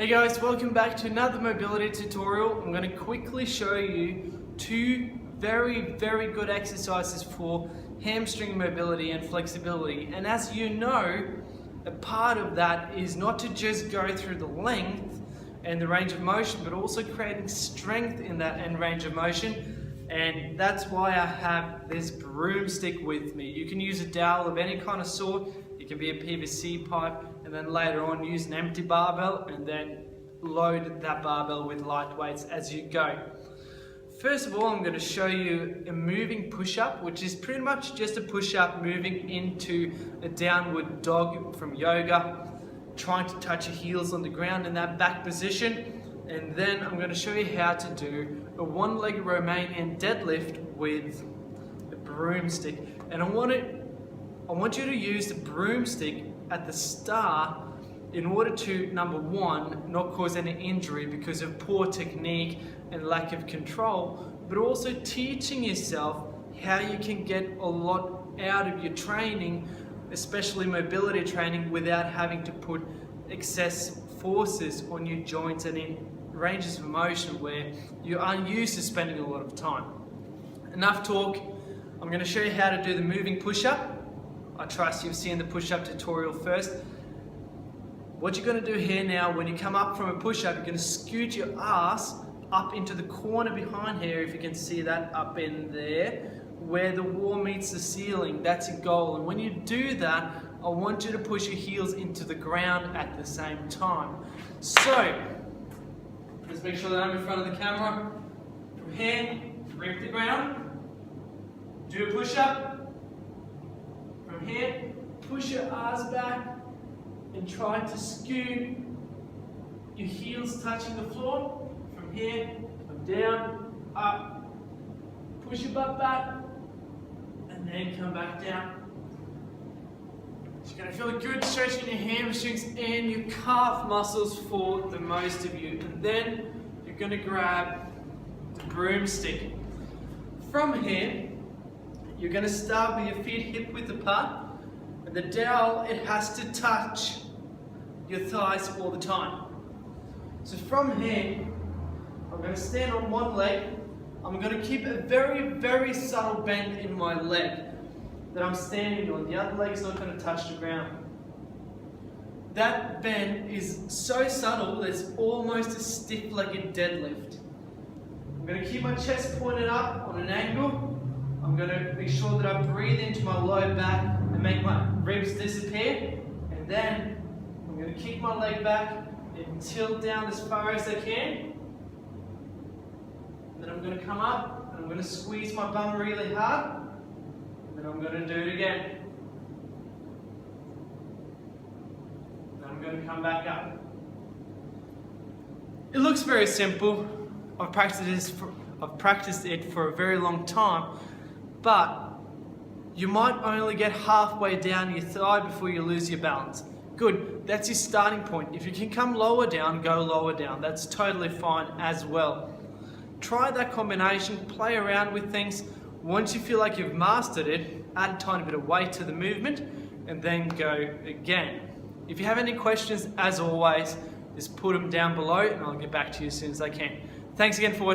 Hey guys, welcome back to another mobility tutorial. I'm going to quickly show you two very good exercises for hamstring mobility and flexibility. And as you know, a part of that is not to just go through the length and the range of motion, but also creating strength in that end range of motion. And that's why I have this broomstick with me. You can use a dowel of any kind of sort. It can be a PVC pipe, and then later on use an empty barbell and then load that barbell with light weights as you go. First of all, I'm going to show you a moving push-up, which is pretty much just a push-up moving into a downward dog from yoga, trying to touch your heels on the ground in that back position. And then I'm going to show you how to do a one-leg Romanian deadlift with a broomstick. And I want you to use the broomstick at the start in order to, number one, not cause any injury because of poor technique and lack of control, but also teaching yourself how you can get a lot out of your training, especially mobility training, without having to put excess forces on your joints and in ranges of motion where you're unused to spending a lot of time. Enough talk. I'm going to show you how to do the moving push-up. I trust you've seen the push-up tutorial first. What you're going to do here now, when you come up from a push-up, you're going to scoot your ass up into the corner behind here, if you can see that up in there, where the wall meets the ceiling. That's your goal. And when you do that, I want you to push your heels into the ground at the same time. So, just make sure that I'm in front of the camera. From here, grip the ground, do a push-up. From here, push your ass back and try to scoot your heels touching the floor. From here, come down, up, push your butt back, and then come back down. You're going to feel a good stretch in your hamstrings and your calf muscles for the most of you. And then you're going to grab the broomstick. From here, you're going to start with your feet hip width apart. And the dowel, it has to touch your thighs all the time. So from here, I'm going to stand on one leg. I'm going to keep a very subtle bend in my leg that I'm standing on. The other leg's not going to touch the ground. That bend is so subtle that it's almost a stiff-legged deadlift. I'm going to keep my chest pointed up on an angle. I'm going to make sure that I breathe into my low back and make my ribs disappear. And then I'm going to kick my leg back and tilt down as far as I can. And then I'm going to come up and I'm going to squeeze my bum really hard. And then I'm going to do it again. Then I'm going to come back up. It looks very simple. I've practiced it for a very long time, but you might only get halfway down your thigh before you lose your balance. Good, that's your starting point. If you can come lower down, go lower down. That's totally fine as well. Try that combination, play around with things. Once you feel like you've mastered it, add a tiny bit of weight to the movement and then go again. If you have any questions, as always, just put them down below and I'll get back to you as soon as I can. Thanks again for watching.